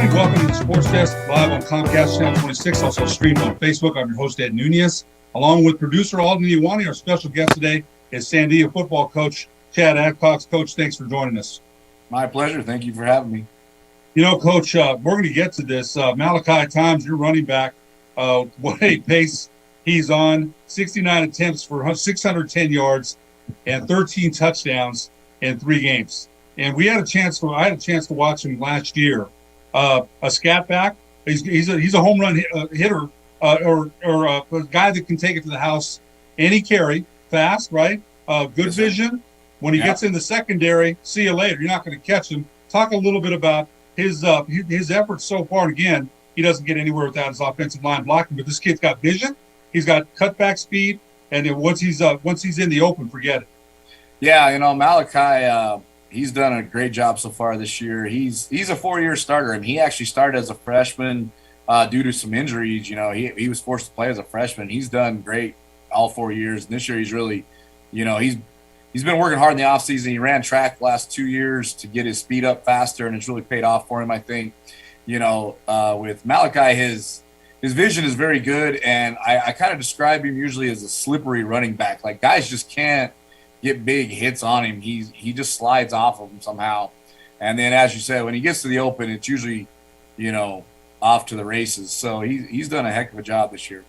morning. Welcome to the Sports Desk, live on Comcast Channel 26, also streamed on Facebook. I'm your host, Ed Nunez. Along with producer Alden Iwani, our special guest today is Sandia football coach Chad Adcox. Coach, thanks for joining us. My pleasure. Thank you for having me. You know, Coach, we're going to get to this. Malachi Times, your running back, what a pace he's on. 69 attempts for 610 yards and 13 touchdowns in 3 games. And I had a chance to watch him last year. A scat back. He's a home run hitter or a guy that can take it to the house. Any carry, fast, right? Good vision. When he gets in the secondary, see you later. You're not going to catch him. Talk a little bit about his efforts so far. And again, he doesn't get anywhere without his offensive line blocking. But this kid's got vision. He's got cutback speed. And then once he's in the open, forget it. Yeah, you know, Malachi. He's done a great job so far this year. He's a 4-year starter, and he actually started as a freshman due to some injuries. You know, he was forced to play as a freshman. He's done great all 4 years. And this year he's really, you know, he's been working hard in the offseason. He ran track the last 2 years to get his speed up faster, and it's really paid off for him, I think. You know, with Malachi, his vision is very good, and I kind of describe him usually as a slippery running back. Like, guys just can't get big hits on him. He just slides off of him somehow. And then, as you said, when he gets to the open, it's usually, you know, off to the races. So he's done a heck of a job this year.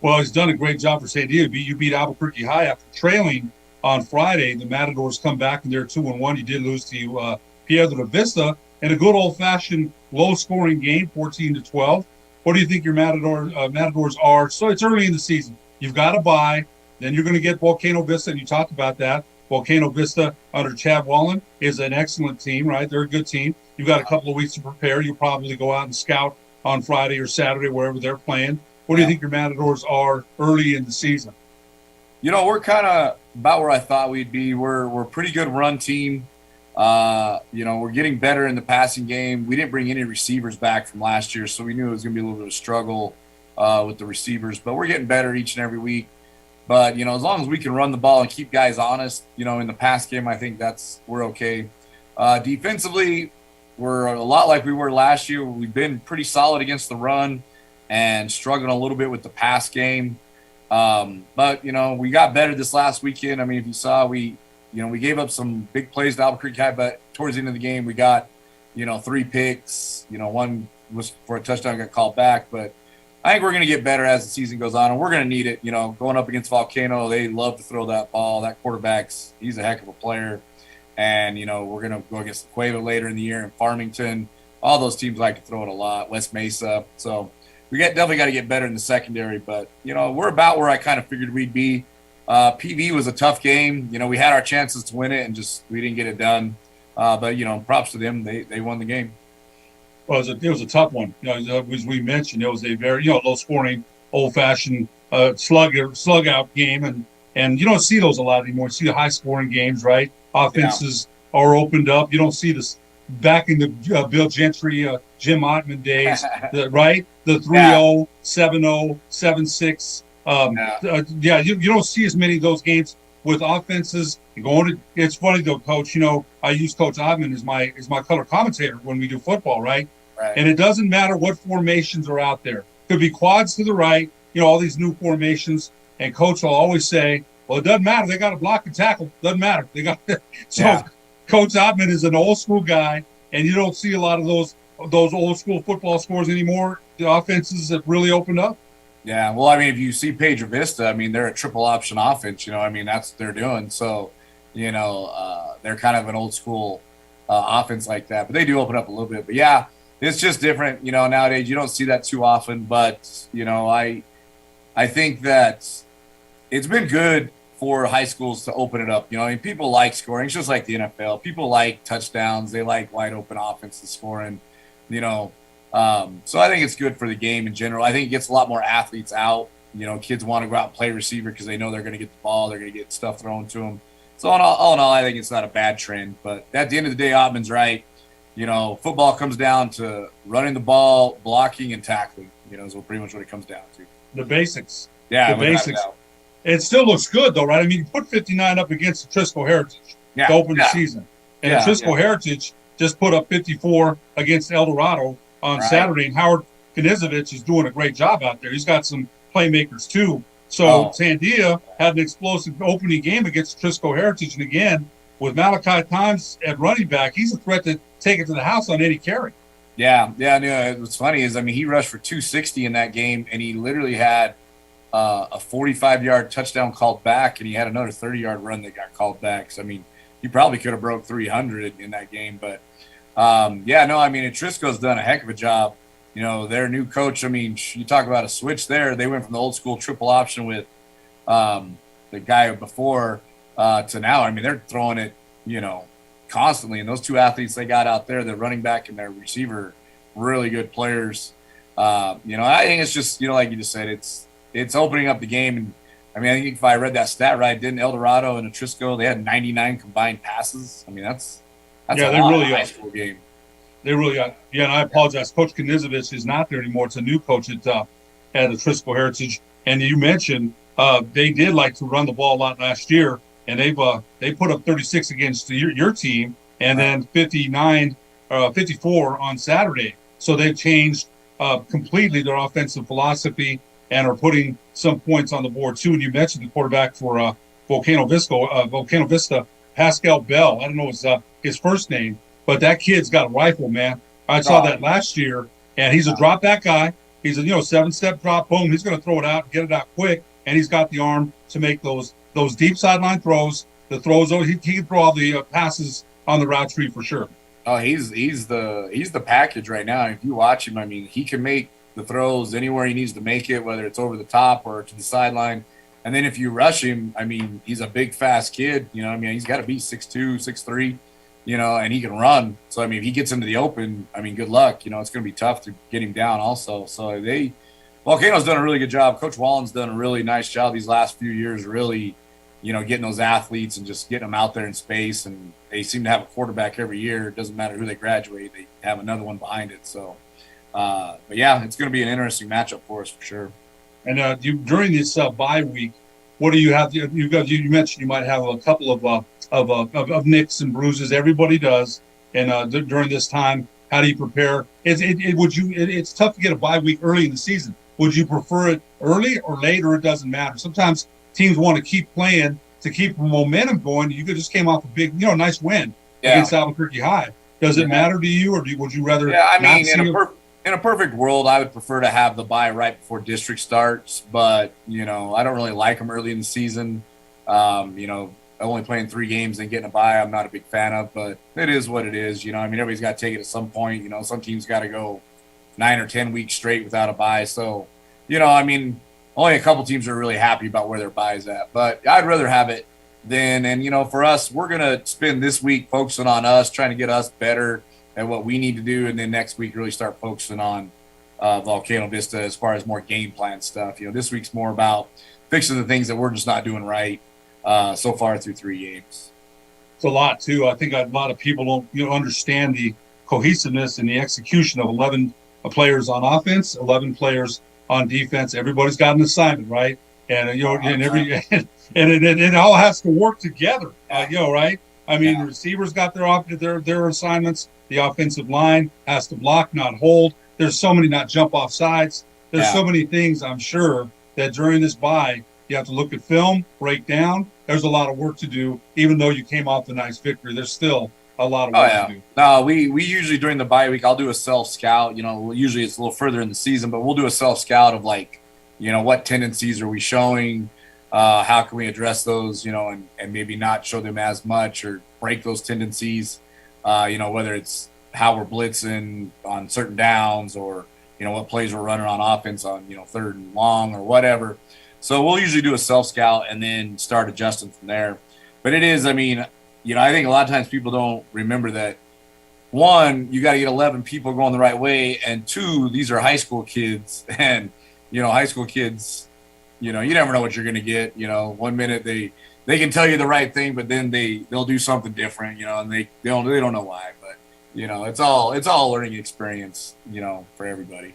Well, he's done a great job for Sandia. You beat Albuquerque High after trailing on Friday. The Matadors come back, and they're 2-1. You did lose to Piedra de Vista in a good old-fashioned low-scoring game, 14-12. What do you think your Matadors are? So it's early in the season. You've got to bye. Then you're going to get Volcano Vista, and you talked about that. Volcano Vista under Chad Wallen is an excellent team, right? They're a good team. You've got a couple of weeks to prepare. You'll probably go out and scout on Friday or Saturday, wherever they're playing. What do you think your Matadors are early in the season? You know, we're kind of about where I thought we'd be. We're a pretty good run team. You know, we're getting better in the passing game. We didn't bring any receivers back from last year, so we knew it was going to be a little bit of a struggle with the receivers. But we're getting better each and every week. But, you know, as long as we can run the ball and keep guys honest, you know, in the pass game, I think we're okay. Defensively, we're a lot like we were last year. We've been pretty solid against the run and struggling a little bit with the pass game. But, you know, we got better this last weekend. I mean, if you saw, we gave up some big plays to Albuquerque High, but towards the end of the game, we got, you know, 3 picks. You know, one was for a touchdown, got called back, but I think we're going to get better as the season goes on, and we're going to need it. You know, going up against Volcano, they love to throw that ball. That he's a heck of a player. And, you know, we're going to go against the Cueva later in the year in Farmington. All those teams like to throw it a lot, West Mesa. So we definitely got to get better in the secondary. But, you know, we're about where I kind of figured we'd be. PV was a tough game. You know, we had our chances to win it, and we didn't get it done. But, you know, props to them. They won the game. Well, it was a tough one. You know, as we mentioned, it was a very, you know, low-scoring, old-fashioned slug-out game, and you don't see those a lot anymore. You see the high-scoring games, right? Offenses are opened up. You don't see this back in the Bill Gentry, Jim Ottman days, right? The 3-0, 7-0, 7-6. You don't see as many of those games with offenses going to. It's funny though, Coach. You know, I use Coach Ottman as my color commentator when we do football, right? And it doesn't matter what formations are out there. Could be quads to the right, you know, all these new formations. And Coach will always say, well, it doesn't matter. They got to block and tackle. Doesn't matter. They got Coach Ottman is an old school guy, and you don't see a lot of those old school football scores anymore. The offenses have really opened up. Yeah, well, I mean, if you see Pedro Vista, I mean, they're a triple option offense. You know, I mean, that's what they're doing. So, you know, they're kind of an old school offense like that. But they do open up a little bit. But, yeah, it's just different. You know, nowadays you don't see that too often. But, you know, I think that it's been good for high schools to open it up. You know, I mean, people like scoring. It's just like the NFL. People like touchdowns. They like wide open offenses scoring, you know. So I think it's good for the game in general. I think it gets a lot more athletes out. You know, kids want to go out and play receiver because they know they're going to get the ball. They're going to get stuff thrown to them. So all in all, I think it's not a bad trend. But at the end of the day, Ottman's right. You know, football comes down to running the ball, blocking, and tackling. You know, is pretty much what it comes down to. The basics. Yeah, the basics. It still looks good, though, right? I mean, you put 59 up against the Trisco Heritage to open the season. And Trisco Heritage just put up 54 against El Dorado on Saturday, and Howard Knizovich is doing a great job out there. He's got some playmakers too. So Sandia had an explosive opening game against Trisco Heritage, and again with Malachi Times at running back, he's a threat to take it to the house on any carry. Yeah. What's funny is, I mean, he rushed for 260 in that game, and he literally had a 45-yard touchdown called back, and he had another 30-yard run that got called back. So I mean, he probably could have broke 300 in that game, but I mean, Trisco's done a heck of a job. You know, their new coach, I mean, you talk about a switch there. They went from the old school triple option with the guy before to now. I mean, they're throwing it, you know, constantly. And those two athletes they got out there, the running back and their receiver, really good players. You know, I think it's just, you know, like you just said, it's opening up the game. And I mean, I think if I read that stat right, didn't El Dorado and Trisco, they had 99 combined passes. I mean, that's a lot in a high school game. They really are. Yeah, and I apologize. Coach Knizovich is not there anymore. It's a new coach at the Trisco Heritage. And you mentioned they did like to run the ball a lot last year, and they put up 36 against your team, and then 54 on Saturday. So they've changed completely their offensive philosophy and are putting some points on the board too. And you mentioned the quarterback for Volcano Vista, Pascal Bell. I don't know his first name, but that kid's got a rifle, man. I saw that last year, and he's a drop back guy. He's a 7-step drop, boom. He's going to throw it out, get it out quick, and he's got the arm to make those deep sideline throws. The throws, he can throw all the passes on the route tree for sure. Oh, he's the package right now. If you watch him, I mean, he can make the throws anywhere he needs to make it, whether it's over the top or to the sideline. And then if you rush him, I mean, he's a big, fast kid. You know, I mean, he's got to be 6'2", 6'3", you know, and he can run. So, I mean, if he gets into the open, I mean, good luck. You know, it's going to be tough to get him down also. So Volcano's done a really good job. Coach Wallen's done a really nice job these last few years, really, you know, getting those athletes and just getting them out there in space. And they seem to have a quarterback every year. It doesn't matter who they graduate. They have another one behind it. So, but yeah, it's going to be an interesting matchup for us for sure. And during this bye week, what do you have? You mentioned you might have a couple of nicks and bruises. Everybody does. And during this time, how do you prepare? It's tough to get a bye week early in the season. Would you prefer it early or late, or it doesn't matter? Sometimes teams want to keep playing to keep momentum going. You just came off a big, nice win against Albuquerque High. Does it matter to you, or would you rather? Yeah, I mean, in a perfect world, I would prefer to have the bye right before district starts, but I don't really like them early in the season. Only playing 3 games and getting a bye, I'm not a big fan of, but it is what it is. I mean, everybody's got to take it at some point. Some teams got to go 9 or 10 weeks straight without a bye. So, I mean, only a couple teams are really happy about where their bye is at, but I'd rather have it then. And, for us, we're going to spend this week focusing on us, trying to get us better at what we need to do. And then next week, really start focusing on Volcano Vista as far as more game plan stuff. This week's more about fixing the things that we're just not doing right so far through 3 games. It's a lot too. I think a lot of people don't understand the cohesiveness and the execution of 11 players on offense, 11 players on defense. Everybody's got an assignment, right? And it all has to work together. Right? I mean, the receivers got their assignments. The offensive line has to block, not hold. There's so many not jump off sides. There's so many things, I'm sure, that during this bye you have to look at film, break down. There's a lot of work to do. Even though you came off a nice victory, there's still a lot of work to do. No, we usually during the bye week, I'll do a self-scout. Usually it's a little further in the season, but we'll do a self-scout of what tendencies are we showing? How can we address those, and maybe not show them as much or break those tendencies, whether it's how we're blitzing on certain downs or, what plays we're running on offense on, 3rd and long or whatever. So we'll usually do a self-scout and then start adjusting from there. But it is, I mean, I think a lot of times people don't remember that, 1, you got to get 11 people going the right way, and 2, these are high school kids. And, high school kids, you never know what you're going to get. 1 minute they can tell you the right thing, but then they'll do something different, and they don't know why. But, it's all a learning experience, for everybody.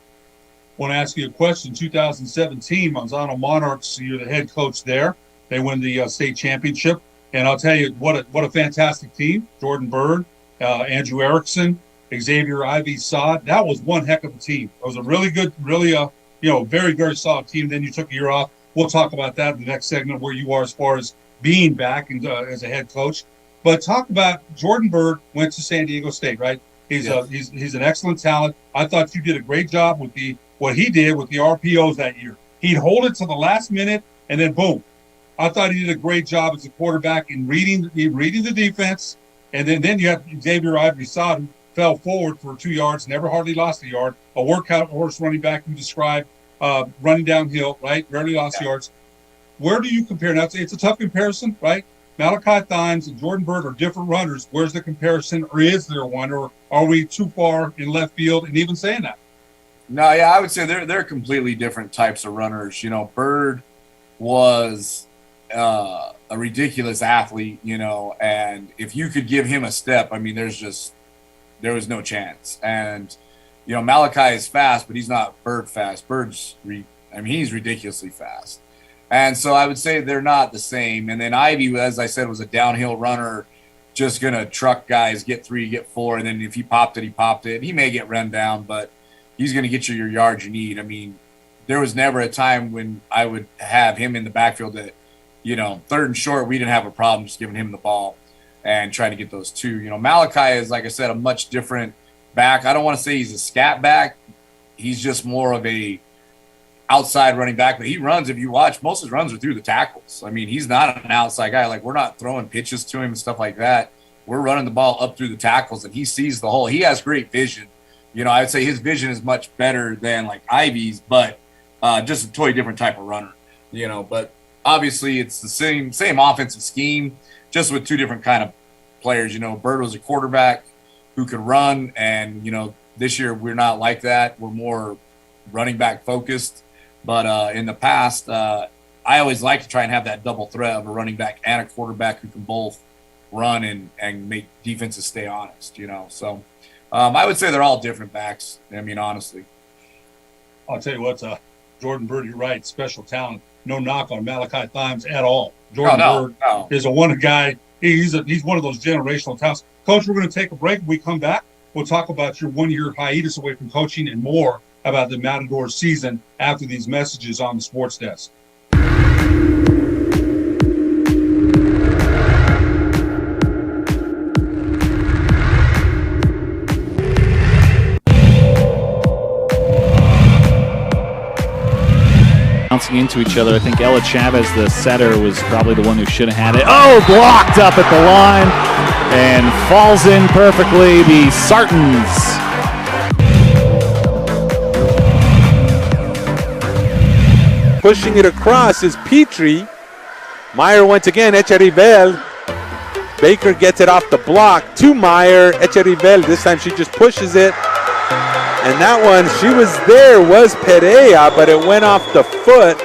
I want to ask you a question. 2017, Manzano Monarchs, you're the head coach there. They win the state championship. And I'll tell you, what a fantastic team. Jordan Bird, Andrew Erickson, Xavier Ivey Sod. That was one heck of a team. It was a really good, really, very, very solid team. Then you took a year off. We'll talk about that in the next segment, where you are as far as being back and as a head coach. But talk about Jordan Bird went to San Diego State, right? He's an excellent talent. I thought you did a great job with what he did with the RPOs that year. He'd hold it to the last minute, and then boom. I thought he did a great job as a quarterback in reading the defense. And then you have Xavier Ivey Sod, who fell forward for 2 yards, never hardly lost a yard. A workout horse running back you described, running downhill, right? Rarely lost yards. Where do you compare? Now, it's a tough comparison, right? Malachi Thymes and Jordan Bird are different runners. Where's the comparison, or is there one, or are we too far in left field and even saying that? No, yeah, I would say they're completely different types of runners. Bird was a ridiculous athlete, and if you could give him a step, I mean, there was no chance. And Malachi is fast, but he's not Bird fast. He's ridiculously fast. And so I would say they're not the same. And then Ivy, as I said, was a downhill runner, just going to truck guys, get 3, get 4. And then if he popped it, he popped it. He may get run down, but he's going to get you your yards you need. I mean, there was never a time when I would have him in the backfield that, 3rd and short, we didn't have a problem just giving him the ball and trying to get those 2. Malachi is, like I said, a much different back. I don't want to say he's a scat back. He's just more of a outside running back, but he runs. If you watch, most of his runs are through the tackles. I mean, he's not an outside guy. Like, we're not throwing pitches to him and stuff like that. We're running the ball up through the tackles, and he sees the hole. He has great vision. I would say his vision is much better than like Ivy's, but just a totally different type of runner. But obviously it's the same offensive scheme, just with 2 different kind of players. Bird was a quarterback who could run, and this year we're not like that. We're more running back focused. But in the past, I always like to try and have that double threat of a running back and a quarterback who can both run and make defenses stay honest, So I would say they're all different backs. I mean, honestly. I'll tell you what, Jordan Bird, you're right, special talent. No knock on Malachi Thymes at all. Jordan Bird is a one guy. He's one of those generational talents. Coach, we're going to take a break. When we come back, we'll talk about your 1-year hiatus away from coaching and more about the Matador season after these messages on the Sports Desk. Bouncing into each other. I think Ella Chavez, the setter, was probably the one who should have had it. Oh, blocked up at the line and falls in perfectly. The Sartans. Pushing it across is Petrie. Meyer once again, Echerivel. Baker gets it off the block to Meyer. Echerivel, this time she just pushes it. And that one, she was there, was Perea, but it went off the foot.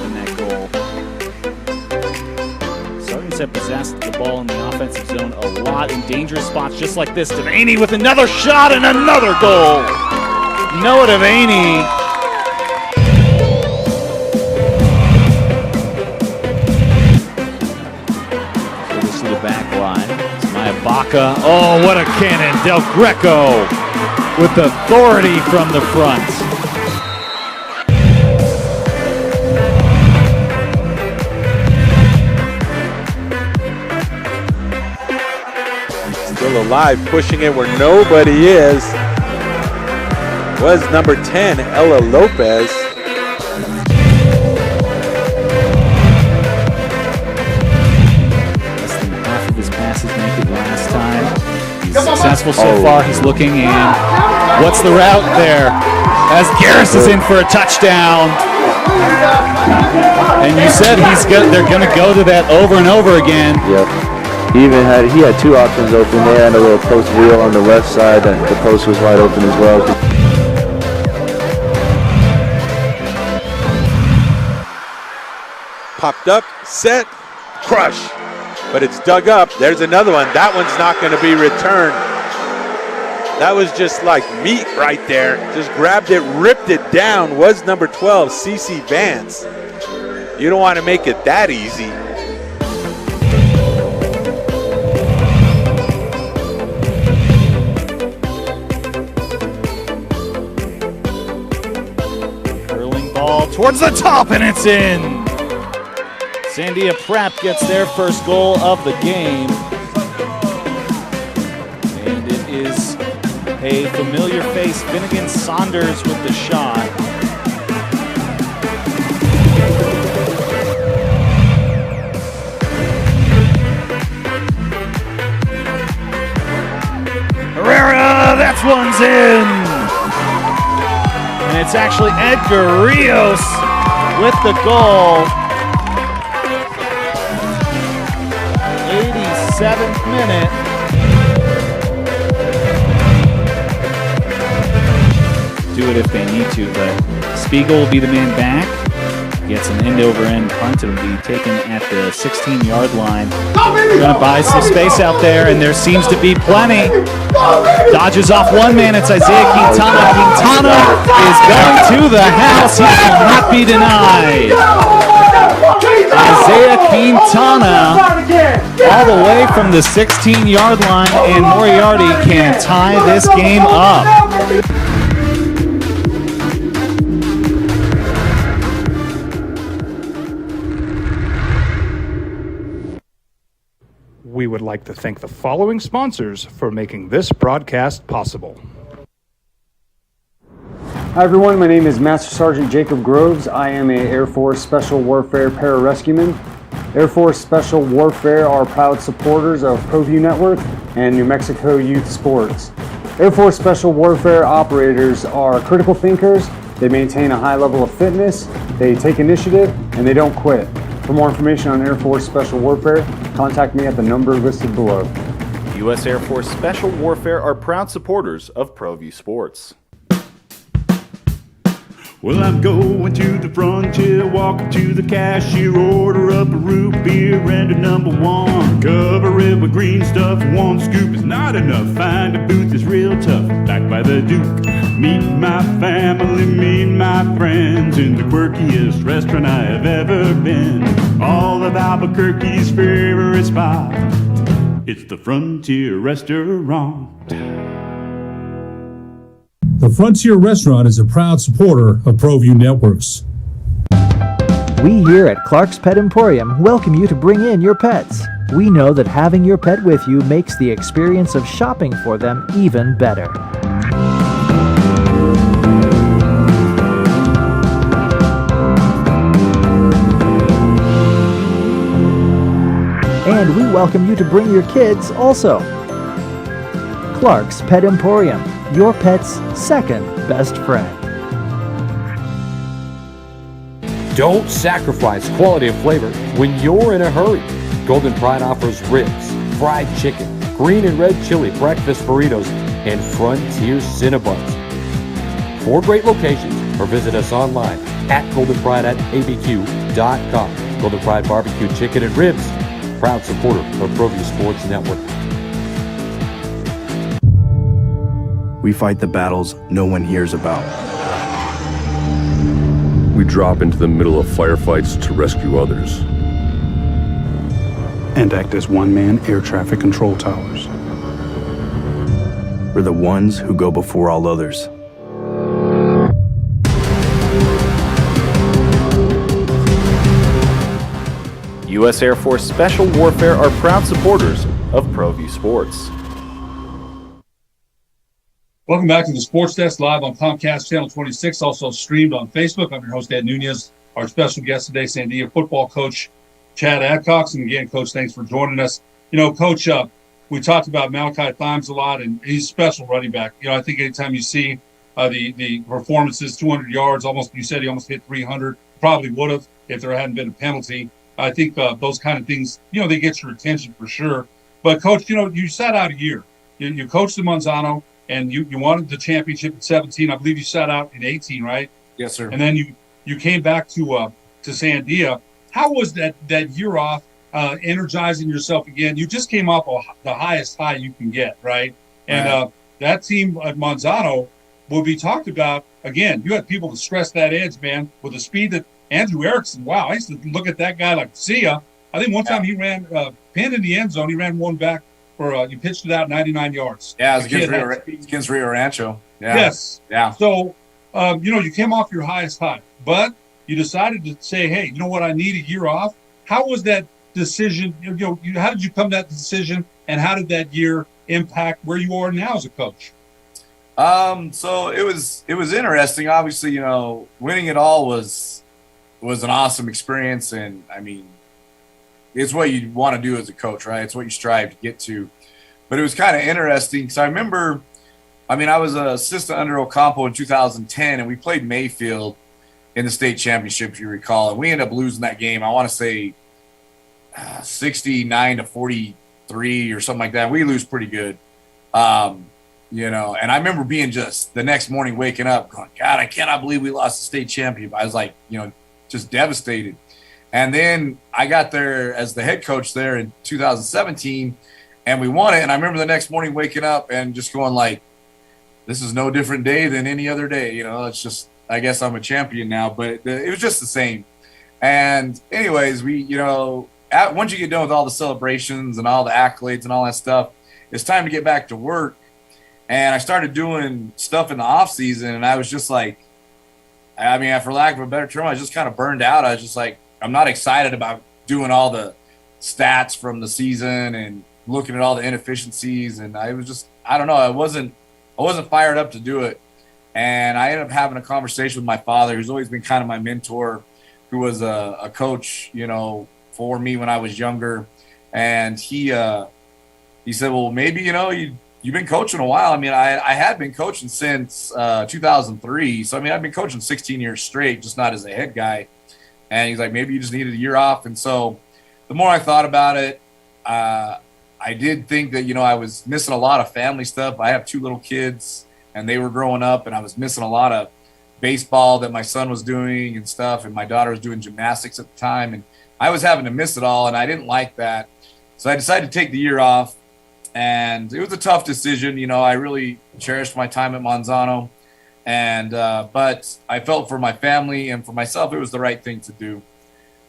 In that goal. Sartans have possessed the ball in the offensive zone a lot in dangerous spots just like this. Devaney with another shot and another goal. Noah Devaney. So this is the back line. It's Maya Baca. Oh, what a cannon. Del Greco with authority from the front. Still alive, pushing it where nobody is. Was number 10, Ella Lopez. Less than half of his passes make it last time. He's successful so far. He's looking, and what's the route there? As Garris is in for a touchdown. And you said they're going to go to that over and over again. Yep. He had 2 options open there and a little post wheel on the left side, and the post was wide open as well. Popped up, set, crush. But it's dug up. There's another one. That one's not going to be returned. That was just like meat right there. Just grabbed it, ripped it down. Was number 12, CeCe Vance. You don't want to make it that easy. Curling ball towards the top, and it's in. Sandia Prep gets their first goal of the game. And it is a familiar face, Finnegan Saunders with the shot. Herrera, that one's in. And it's actually Edgar Rios with the goal. 87th minute. Do it if they need to, but Spiegel will be the man back. Gets an end-over-end punt. It'll be taken at the 16-yard line. Going to buy some space out there, and there seems to be plenty. Dodges off one man. It's Isaiah Quintana. Quintana is going to the house. He will not be denied. Isaiah Quintana all the way from the 16-yard line, and Moriarty can tie this game up. We would like to thank the following sponsors for making this broadcast possible. Hi everyone, my name is Master Sergeant Jacob Groves. I am a Air Force Special Warfare Pararescueman. Air Force Special Warfare are proud supporters of ProView Network and New Mexico Youth Sports. Air Force Special Warfare operators are critical thinkers. They maintain a high level of fitness, they take initiative, and they don't quit. For more information on Air Force Special Warfare, contact me at the number listed below. U.S. Air Force Special Warfare are proud supporters of ProView Sports. Well, I'm going to the frontier, walk up to the cashier, order up a root beer and a number one. Cover it with green stuff, one scoop is not enough. Find a booth is real tough, back by the Duke. Meet my family, meet my friends in the quirkiest restaurant I have ever been. All of Albuquerque's favorite spot, it's the Frontier Restaurant. The Frontier Restaurant is a proud supporter of ProView Networks. We here at Clark's Pet Emporium welcome you to bring in your pets. We know that having your pet with you makes the experience of shopping for them even better. And we welcome you to bring your kids also. Clark's Pet Emporium, your pet's second best friend. Don't sacrifice quality of flavor when you're in a hurry. Golden Pride offers ribs, fried chicken, green and red chili breakfast burritos, and Frontier Cinnabons. 4 great locations, or visit us online at goldenpride@abq.com. Golden Pride Barbecue Chicken and Ribs, proud supporter of ProView Sports Network. We fight the battles no one hears about. We drop into the middle of firefights to rescue others. And act as one-man air traffic control towers. We're the ones who go before all others. U.S. Air Force Special Warfare are proud supporters of ProView Sports. Welcome back to the Sports Desk, live on Comcast Channel 26, also streamed on Facebook. I'm your host, Ed Nunez. Our special guest today, Sandia football coach Chad Adcox. And again, Coach, thanks for joining us. You know, Coach, we talked about Malachi Thymes a lot, and he's a special running back. You know, I think anytime you see the performances, 200 yards, almost, you said he almost hit 300, probably would have if there hadn't been a penalty. I think those kind of things, you know, they get your attention for sure. But, Coach, you know, you sat out a year. You coached in Monsanto, and you wanted the championship in 17. I believe you sat out in 18, right? Yes, sir. And then you came back to Sandia. How was that year off, energizing yourself again? You just came off the highest high you can get, right? And that team at Monsanto will be talked about. Again, you had people to stress that edge, man, with the speed that Andrew Erickson, wow, I used to look at that guy like, see ya. I think one time he ran pinned in the end zone. He ran one back for he pitched it out 99 yards. Yeah, it was against Rio Rancho. Yeah. Yes. Yeah. So, you came off your highest high, but you decided to say, hey, you know what? I need a year off. How was that decision? How did you come to that decision, and how did that year impact where you are now as a coach? So it was interesting. Obviously, winning it all was an awesome experience, and I mean, it's what you want to do as a coach, right? It's what you strive to get to. But it was kind of interesting because I remember, I was an assistant under Ocampo in 2010, and we played Mayfield in the state championship, if you recall, and we ended up losing that game. I want to say 69-43 or something like that. We lose pretty good. And I remember being just the next morning waking up going, God, I cannot believe we lost the state championship. I was like, just devastated. And then I got there as the head coach there in 2017, and we won it. And I remember the next morning waking up and just going like, this is no different day than any other day. It's just, I guess I'm a champion now, but it was just the same. And anyways, once you get done with all the celebrations and all the accolades and all that stuff, it's time to get back to work. And I started doing stuff in the off season, and I was just like, for lack of a better term, I was just kind of burned out. I was just like, I'm not excited about doing all the stats from the season and looking at all the inefficiencies. And I was just, I don't know, I wasn't fired up to do it. And I ended up having a conversation with my father, who's always been kind of my mentor, who was a coach, for me when I was younger. And he said, well, maybe, you've been coaching a while. I had been coaching since 2003. So, I've been coaching 16 years straight, just not as a head guy. And he's like, maybe you just needed a year off. And so the more I thought about it, I did think that, I was missing a lot of family stuff. I have 2 little kids, and they were growing up, and I was missing a lot of baseball that my son was doing and stuff. And my daughter was doing gymnastics at the time. And I was having to miss it all, and I didn't like that. So I decided to take the year off. And it was a tough decision. I really cherished my time at Monzano. And but I felt for my family and for myself, it was the right thing to do.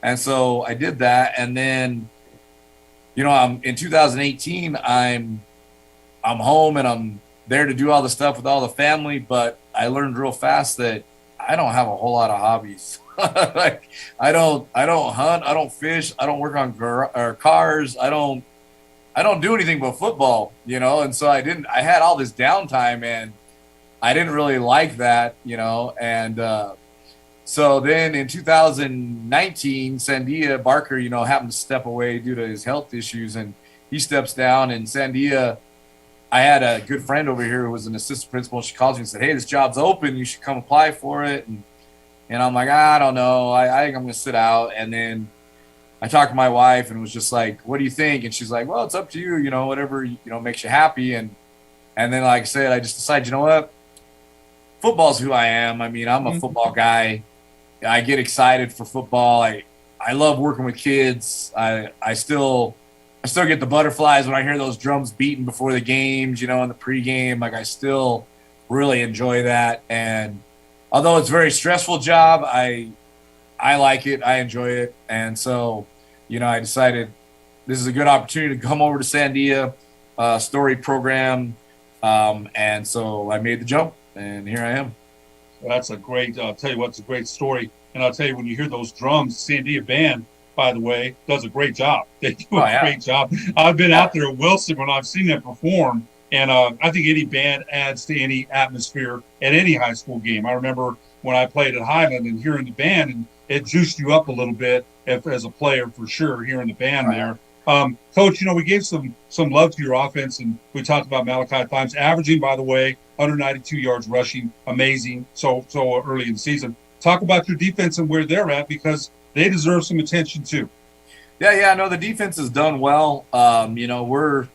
And so I did that. And then, in 2018, I'm home and I'm there to do all the stuff with all the family. But I learned real fast that I don't have a whole lot of hobbies. Like I don't hunt, I don't fish, I don't work on cars, I don't do anything but football, And so I had all this downtime, and I didn't really like that, and so then in 2019, Sandia Barker, happened to step away due to his health issues, and he steps down. And Sandia, I had a good friend over here who was an assistant principal. She calls me and said, hey, this job's open. You should come apply for it. And I'm like, I don't know. I think I'm going to sit out. And then I talked to my wife and was just like, what do you think? And she's like, well, it's up to you, whatever, makes you happy. And then, like I said, I just decided, you know what? Football's who I am. I'm a football guy. I get excited for football. I love working with kids. I still get the butterflies when I hear those drums beating before the games, in the pregame. Like, I still really enjoy that. And although it's a very stressful job, I like it. I enjoy it. And so, I decided this is a good opportunity to come over to Sandia Story program. And so I made the jump, and here I am. That's a great, I'll tell you what, it's a great story. And I'll tell you, when you hear those drums, Sandia band, by the way, does a great job. They do a great job. I've been out there at Wilson when I've seen them perform. And I think any band adds to any atmosphere at any high school game. I remember when I played at Highland and hearing the band, and it juiced you up a little bit as a player, for sure, hearing the band there. Coach, we gave some love to your offense, and we talked about Malachi Thymes averaging, by the way, 192 yards rushing, amazing, so early in the season. Talk about your defense and where they're at, because they deserve some attention too. Yeah, no, the defense has done well. We're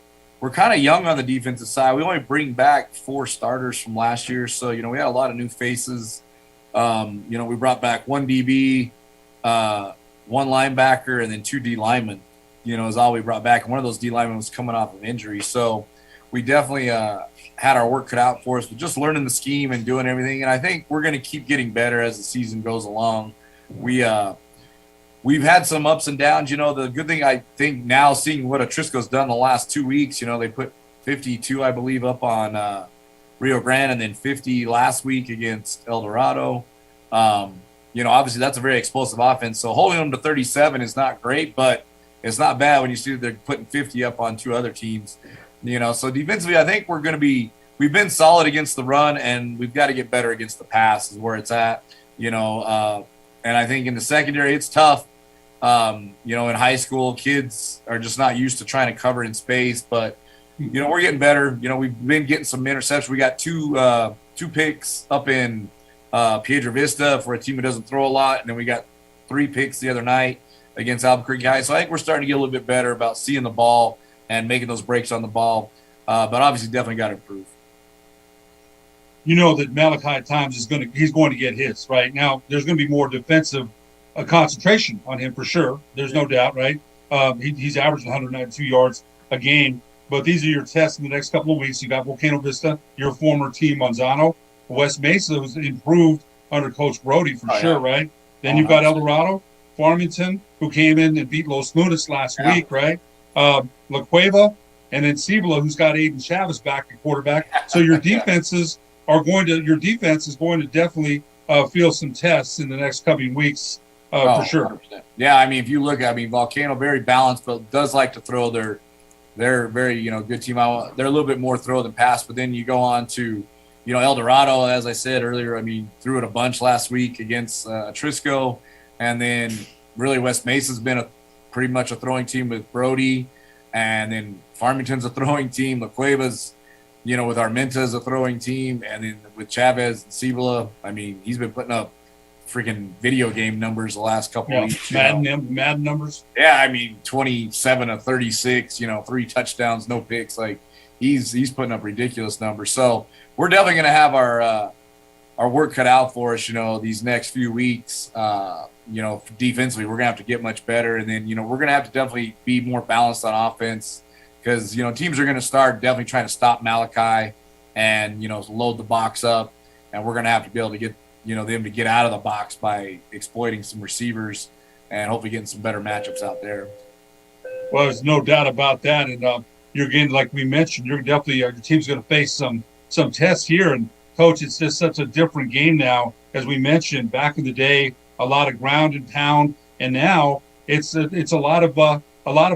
kind of young on the defensive side. We only bring back 4 starters from last year, so we had a lot of new faces. We brought back 1 DB, 1 linebacker, and then 2 D linemen. Is all we brought back. And one of those D linemen was coming off of injury, so we definitely had our work cut out for us. But just learning the scheme and doing everything, and I think we're going to keep getting better as the season goes along. we've had some ups and downs. The good thing I think now, seeing what Atrisco's done the last 2 weeks, they put 52, I believe, up on Rio Grande, and then 50 last week against El Dorado. Obviously that's a very explosive offense. So holding them to 37 is not great, but it's not bad when you see they're putting 50 up on 2 other teams. So defensively, I think we've been solid against the run, and we've got to get better against the pass is where it's at. And I think in the secondary, it's tough. In high school, kids are just not used to trying to cover in space, but we're getting better. We've been getting some interceptions. We got two picks up in Piedra Vista for a team that doesn't throw a lot, and then we got 3 picks the other night against Albuquerque High. So I think we're starting to get a little bit better about seeing the ball and making those breaks on the ball. But obviously, definitely got to improve. That Malachi Times he's going to get his, right? Now, there's going to be more defensive concentration on him for sure. There's no doubt, right? He's averaging 192 yards a game. But these are your tests in the next couple of weeks. You got Volcano Vista, your former team, Manzano. West Mesa was improved under Coach Brody for sure, right? Then you've got El Dorado, Farmington, who came in and beat Los Nunez last week, right? La Cueva, and then Cibola, who's got Aiden Chavez back at quarterback. So your defenses your defense is going to definitely feel some tests in the next coming weeks for sure. 100%. Yeah, if you look at Volcano, very balanced, but does like to throw. They're very good team. They're a little bit more throw than pass. But then you go on to El Dorado, as I said earlier. Threw it a bunch last week against Atrisco, and then really West Mesa's been pretty much a throwing team with Brody, and then Farmington's a throwing team. La Cueva's with Armenta's a throwing team, and then with Chavez and Cibola, he's been putting up freaking video game numbers the last couple of weeks. Madden numbers. Yeah, 27 of 36, 3 touchdowns, no picks. He's putting up ridiculous numbers. So we're definitely going to have our work cut out for us, these next few weeks. Defensively, we're going to have to get much better, and then we're going to have to definitely be more balanced on offense. Because, teams are going to start definitely trying to stop Malachi and, load the box up. And we're going to have to be able to get, them to get out of the box by exploiting some receivers and hopefully getting some better matchups out there. Well, there's no doubt about that. And you're getting, like we mentioned, you're definitely your team's going to face some tests here. And, Coach, it's just such a different game now. As we mentioned, back in the day, a lot of ground and pound. And now it's a lot of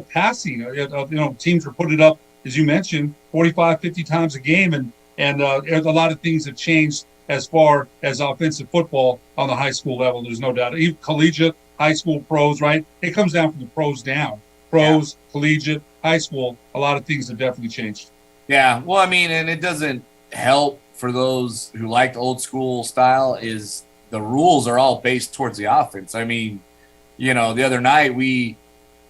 passing. Teams are putting it up, as you mentioned, 45, 50 times a game, and a lot of things have changed as far as offensive football on the high school level. There's no doubt. Even collegiate, high school, pros, right? It comes down from the pros down. Pros, collegiate, high school, a lot of things have definitely changed. Yeah, well, and it doesn't help for those who like the old school style is the rules are all based towards the offense. The other night we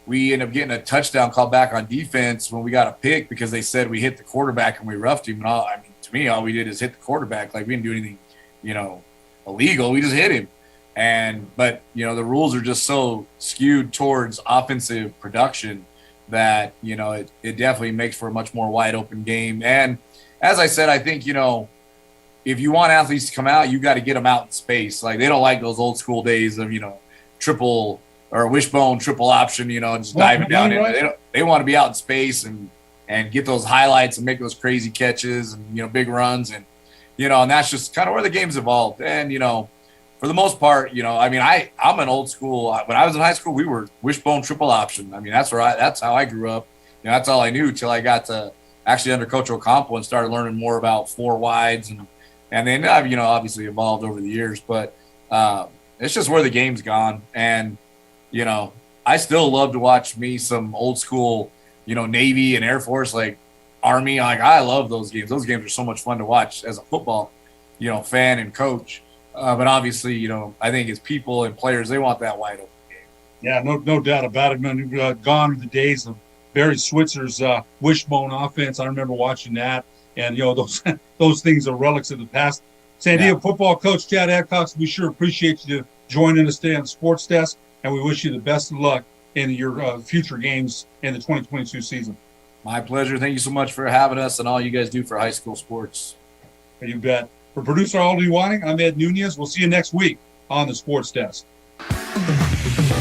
ended up getting a touchdown called back on defense when we got a pick because they said we hit the quarterback and we roughed him. And to me, all we did is hit the quarterback. We didn't do anything, illegal. We just hit him. But the rules are just so skewed towards offensive production that, it definitely makes for a much more wide open game. And as I said, I think, if you want athletes to come out, you got to get them out in space. They don't like those old school days of, triple or wishbone triple option, just diving down in. They want to be out in space and get those highlights and make those crazy catches and, big runs. And, and that's just kind of where the game's evolved. And, for the most part, I'm an old school. When I was in high school, we were wishbone triple option. That's how I grew up. That's all I knew until I got to actually under Coach Ocampo and started learning more about 4 wides. And then, obviously evolved over the years. But it's just where the game's gone. And, I still love to watch some old school, Navy and Air Force, Army. I love those games. Those games are so much fun to watch as a football, fan and coach. But obviously, I think as people and players, they want that wide open game. Yeah, no doubt about it, man. We've gone the days of Barry Switzer's wishbone offense. I remember watching that. And, those things are relics of the past. Sandia football coach Chad Adcox, we sure appreciate you joining us today on the Sports Desk. And we wish you the best of luck in your future games in the 2022 season. My pleasure. Thank you so much for having us and all you guys do for high school sports. You bet. For producer Aldi Wanning, I'm Ed Nunez. We'll see you next week on the Sports Desk. Bye.